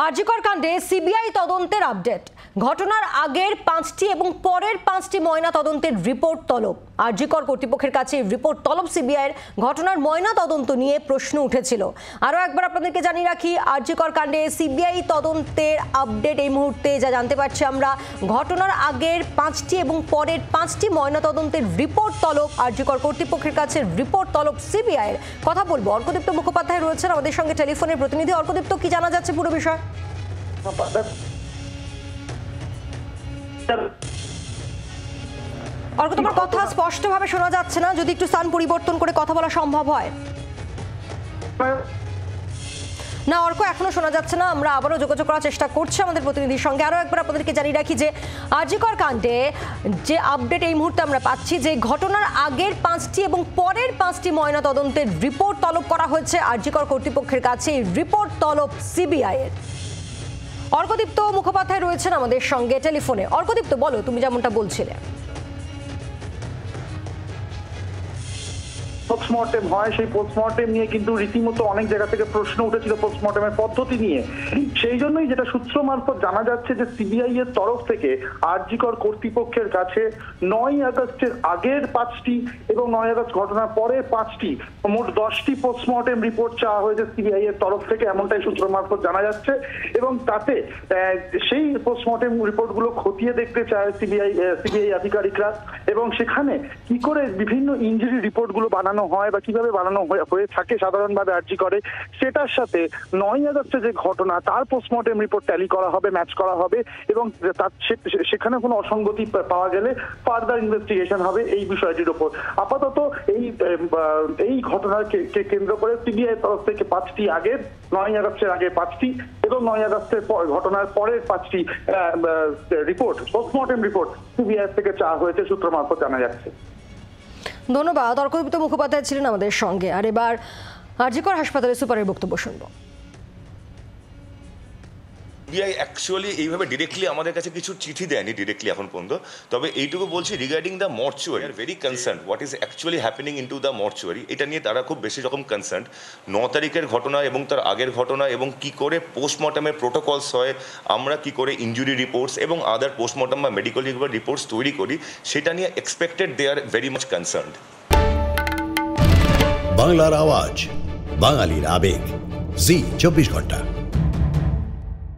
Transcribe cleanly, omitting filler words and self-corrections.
আরজিকর কাণ্ডে সিবিআই তদন্তের আপডেট। ঘটনার আগের 5টি এবং পরের 5টি ময়না তদন্তের রিপোর্ট তলব। আরজিকর কর্তৃপক্ষের কাছে রিপোর্ট তলব সিবিআইয়ের। ঘটনার ময়না তদন্ত নিয়ে প্রশ্ন উঠেছিল। আরও একবার আপনাদেরকে জানিয়ে রাখি, আরজিকর কাণ্ডে সিবিআই তদন্তের আপডেট এই মুহূর্তে যা জানতে পারছি আমরা, ঘটনার আগের 5টি এবং পরের 5টি ময়না তদন্তের রিপোর্ট তলব। আরজিকর কর্তৃপক্ষের কাছে রিপোর্ট তলব সিবিআইয়ের। কথা বলবো, অর্কদীপ্ত মুখোপাধ্যায় রয়েছেন আমাদের সঙ্গে টেলিফোনের প্রতিনিধি। অর্কদীপ্ত, কি জানা যাচ্ছে পুরো বিষয়? অর্ক, তোমার কথা স্পষ্টভাবে শোনা যাচ্ছে না, যদি একটু স্থান পরিবর্তন করে কথা বলা সম্ভব হয়। না অর্ক, এখনো শোনা যাচ্ছে না। আমরা আবারও যোগাযোগ করার চেষ্টা করছি আমাদের প্রতিনিধির সঙ্গে। আরও একবার আপনাদেরকে জানিয়ে রাখি যে আরজিকর কাণ্ডে যে আপডেট এই মুহূর্তে আমরা পাচ্ছি, যে ঘটনার আগের 5টি এবং পরের 5টি ময়না তদন্তের রিপোর্ট তলব করা হয়েছে আরজিকর কর্তৃপক্ষের কাছে। রিপোর্ট তলব সিবিআইয়ের। অর্কদীপ্ত মুখোপাধ্যায় রয়েছেন আমাদের সঙ্গে টেলিফোনে। অর্কদীপ্ত, বলো, তুমি যেমনটা বলছিলে। পোস্টমর্টেম হয়, সেই পোস্টমর্টেম নিয়ে কিন্তু রীতিমতো অনেক জায়গা থেকে প্রশ্ন উঠেছিল পোস্টমর্টেমের পদ্ধতি নিয়ে। সেই জন্যই যেটা সূত্র মারফত জানা যাচ্ছে যে সিবিআই এর তরফ থেকে আরজিকর কর্তৃপক্ষের কাছে 9 আগস্টের আগের 5টি এবং 9 আগস্ট ঘটনার পরের 5টি, মোট 10টি পোস্টমর্টেম রিপোর্ট চাওয়া হয়েছে সিবিআই এর তরফ থেকে, এমনটাই সূত্র মারফত জানা যাচ্ছে। এবং তাতে সেই পোস্টমর্টেম রিপোর্টগুলো খতিয়ে দেখতে চায় সিবিআই আধিকারিকরা, এবং সেখানে কি করে বিভিন্ন ইনজুরি রিপোর্টগুলো বানানো হয় বা কিভাবে বানানো হয়ে থাকে সাধারণভাবে আরজিকরে, সেটার সাথে 9 আগস্টে যে ঘটনা তার পোস্টমর্টেম রিপোর্ট ট্যালি করা হবে, ম্যাচ করা হবে, এবং সেখানে কোনো অসঙ্গতি পাওয়া গেলে ফার্দার ইনভেস্টিগেশন হবে এই বিষয়টির উপর। আপাতত এই ঘটনাকে কেন্দ্র করে সিবিআই তরফ থেকে 5টি আগের, 9 আগস্টের আগে 5টি এবং 9 আগস্টের ঘটনার পরের 5টি রিপোর্ট, পোস্টমর্টেম রিপোর্ট সিবিআই থেকে চাওয়া হয়েছে সূত্র মারফত জানা যাচ্ছে। ধন্যবাদ। অর্কদীপ্ত মুখোপাধ্যায় ছিলেন আমাদের সঙ্গে। আর এবার আরজিকর হাসপাতালের সুপারের বক্তব্য শুনবো। সিবিআই অ্যাকচুয়ালি এইভাবে ডিরেক্টলি আমাদের কাছে কিছু চিঠি দেয়নি ডিরেক্টলি এখন পর্যন্ত। তবে এইটুকু বলছি, regarding the mortuary are very concern what is actually happening in to the mortuary, এটা নিয়ে তারা খুব বেশি রকম কনসার্ন। 9 তারিখের ঘটনা এবং তার আগের ঘটনা এবং কি করে পোস্টমর্টমের প্রোটোকলস হয়, আমরা কি করে ইনজুরি রিপোর্টস এবং আদার পোস্টমর্টম বা মেডিকেল রিপোর্টস তৈরি করি, সেটা নিয়ে expected they are very much concerned. বাংলার আওয়াজ, বাঙালির আবেগ, জি 24 ঘন্টা।